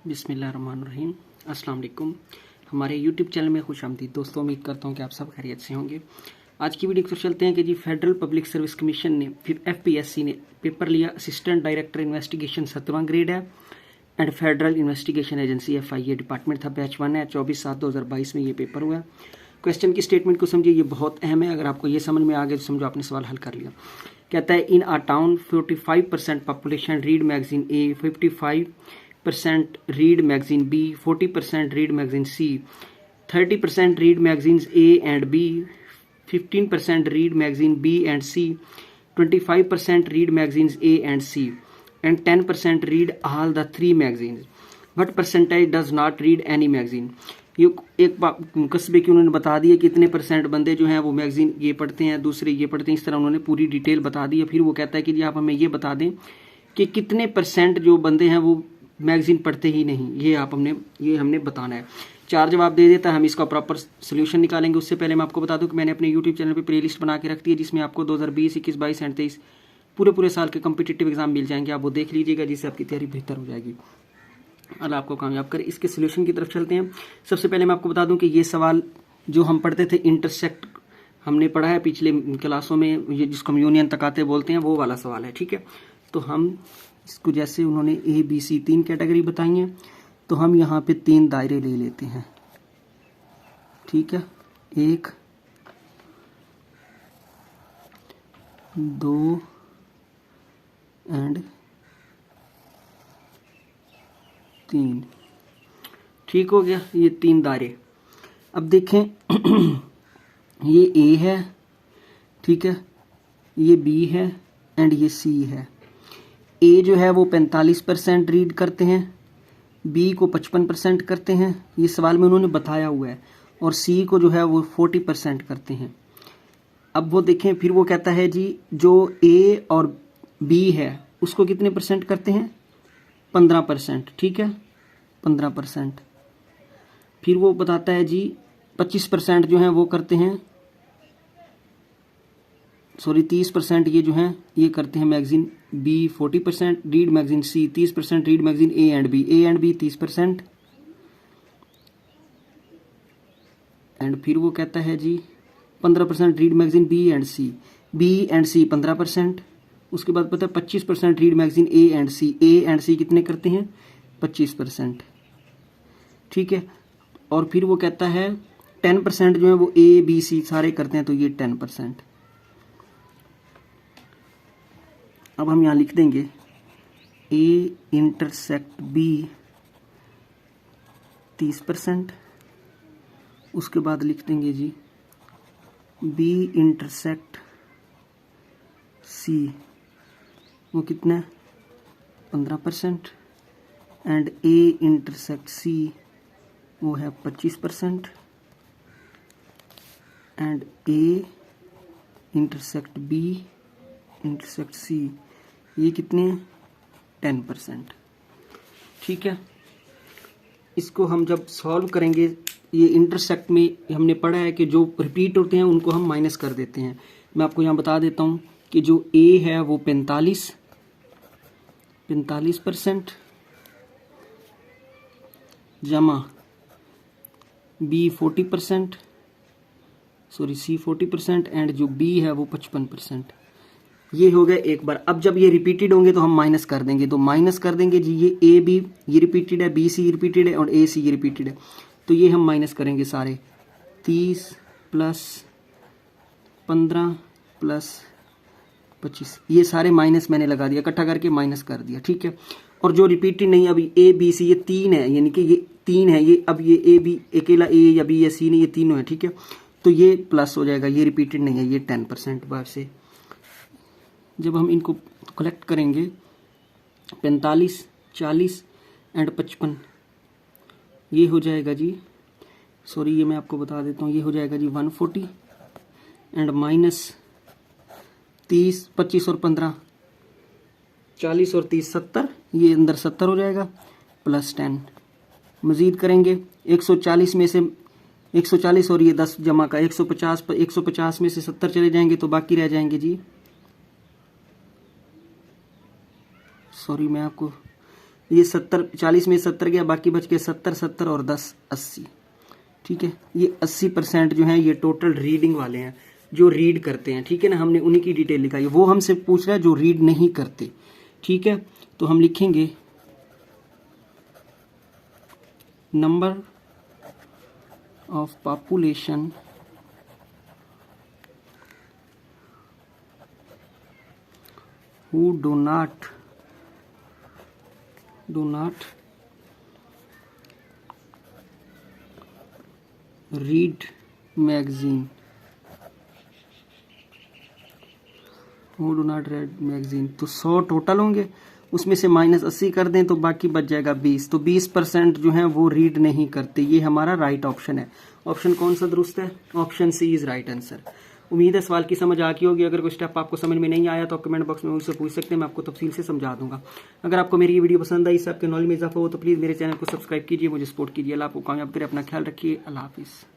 बिस्मिल्लाहिर्रहमानिर्रहीम। अस्सलाम वालेकुम। हमारे यूट्यूब चैनल में खुशामदीद दोस्तों। उम्मीद करता हूँ कि आप सब खैरियत से होंगे। आज की वीडियो को चलते हैं कि जी फेडरल पब्लिक सर्विस कमीशन ने फिर FPSC ने पेपर लिया। असिस्टेंट डायरेक्टर इन्वेस्टिगेशन 7वां ग्रेड है and federal investigation agency FIA department था, बैच 1 है। 24/7/2022 में ये पेपर हुआ। क्वेश्चन की स्टेटमेंट को समझिए, ये बहुत अहम है। अगर आपको ये समझ में आ गया तो समझो आपने सवाल हल कर लिया। कहता है in a town 45% population read magazine A, 55% read magazine B, 40% read magazine C, 30% read magazines A and B, 15% read magazine B and C, 25% read magazines A and C, and 10% read all the 3 magazines. What percentage does not read any magazine? ये एक कस्बे की उन्होंने बता दिया कि इतने % बंदे जो हैं वो मैगजीन ये पढ़ते हैं, दूसरे ये पढ़ते हैं। इस तरह उन्होंने पूरी डिटेल बता दी है। फिर वो कहता है कि जी आप हमें ये बता दें कि कितने % जो बंदे हैं वो मैगजीन पढ़ते ही नहीं। ये हमने बताना है। 4 जवाब दे देता है, हम इसका प्रॉपर सोल्यूशन निकालेंगे। उससे पहले मैं आपको बता दूं कि मैंने अपने यूट्यूब चैनल पर प्लेलिस्ट बना के रख दी है, जिसमें आपको 2020, 21, 22 एंड 23 पूरे साल के कम्पिटिटिव एग्जाम मिल जाएंगे। आप वो देख लीजिएगा, जिससे आपकी तैयारी बेहतर हो जाएगी। अल्लाह आपको कामयाब करे। इसके सोल्यूशन की तरफ चलते हैं। सबसे पहले मैं आपको बता दूं कि ये सवाल जो हम पढ़ते थे इंटरसेक्ट, हमने पढ़ा है पिछले क्लासों में, ये जिसको हम यूनियन तकाते बोलते हैं, वो वाला सवाल है। ठीक है, तो हम इसको जैसे उन्होंने ABC 3 कैटेगरी बताई है, तो हम यहाँ पे 3 दायरे ले लेते हैं। ठीक है, 1, 2 एंड 3। ठीक हो गया, ये 3 दायरे। अब देखें ये A है, ठीक है, ये B है एंड ये C है। A जो है वो 45% रीड करते हैं, B को 55% करते हैं, ये सवाल में उन्होंने बताया हुआ है, और C को जो है वो 40% करते हैं। अब वो देखें, फिर वो कहता है जी जो A और B है उसको कितने % करते हैं? 15%। ठीक है, 15%। फिर वो बताता है जी 25% जो है वो करते हैं, 30% ये जो हैं ये करते हैं magazine B, 40% read magazine C, 30% read magazine A and B 30%। And फिर वो कहता है जी 15% read magazine B and C 15%। उसके बाद पता है 25% read magazine A and C कितने करते हैं? 25%। ठीक है, और फिर वो कहता है 10% जो है वो A, B, C सारे करते हैं, तो ये 10%। अब हम यहाँ लिख देंगे A इंटरसेक्ट B 30%। उसके बाद लिख देंगे जी B इंटरसेक्ट C, वो कितना है? 15%। एंड A इंटरसेक्ट C वो है 25%। And A intersect B intersect C ये कितने? 10%। ठीक है, इसको हम जब सॉल्व करेंगे, ये इंटरसेक्ट में हमने पढ़ा है कि जो रिपीट होते हैं उनको हम माइनस कर देते हैं। मैं आपको यहाँ बता देता हूँ कि जो A है वो 45% जमा B 40%, C 40% एंड जो B है वो 55%। ये हो गया एक बार। अब जब ये रिपीटेड होंगे तो हम माइनस कर देंगे, तो माइनस कर देंगे जी ये A B ये रिपीटेड है, B C रिपीटेड है और A C ये रिपीटेड है, तो ये हम माइनस करेंगे सारे। 30 प्लस 15 प्लस 25, ये सारे माइनस मैंने लगा दिया, इकट्ठा करके माइनस कर दिया। ठीक है, और जो रिपीटेड नहीं, अभी A B C ये 3 है, यानी कि ये 3 है, ये अब ये A B अकेला A या B या C नहीं, ये तीनों है। ठीक है, तो ये प्लस हो जाएगा, ये रिपीटेड नहीं है, ये 10% बार से। जब हम इनको कलेक्ट करेंगे 45, 40 एंड 55, ये हो जाएगा जी, ये मैं आपको बता देता हूँ, ये हो जाएगा जी 140 एंड माइनस 30, 25 और 15 40 और 30 70, ये अंदर 70 हो जाएगा, प्लस 10। मज़ीद करेंगे 140 में से 140 और ये 10 जमा का 150 में से 70 चले जाएंगे, तो बाकी रह जाएंगे जी, मैं आपको ये 70, 40 में 70 गया, बाकी बच के 70, 70 और 10 80। ठीक है, ये 80% जो है ये टोटल रीडिंग वाले हैं, जो रीड करते हैं। ठीक है ना, हमने उन्हीं की डिटेल लिखा है। वो हमसे पूछ रहा है जो रीड नहीं करते। ठीक है, तो हम लिखेंगे number of population who do not read magazine, तो 100 टोटल होंगे, उसमें से -80 कर दें तो बाकी बच जाएगा 20। तो 20% जो है वो रीड नहीं करते। ये हमारा राइट ऑप्शन है। ऑप्शन कौन सा दुरुस्त है? Option C is right answer. उम्मीद है सवाल की समझ आ गई होगी। अगर कोई स्टेप आपको समझ में नहीं आया तो कमेंट बॉक्स में मुझसे पूछ सकते हैं, मैं आपको तफसील से समझा दूंगा। अगर आपको मेरी ये वीडियो पसंद आई, इससे आपके नॉलेज में इजाफा हो तो प्लीज़ मेरे चैनल को सब्सक्राइब कीजिए, मुझे सपोर्ट कीजिए। अल्लाह आपको कामयाब करे, अपना ख्याल रखिए। अल्लाह हाफिज़।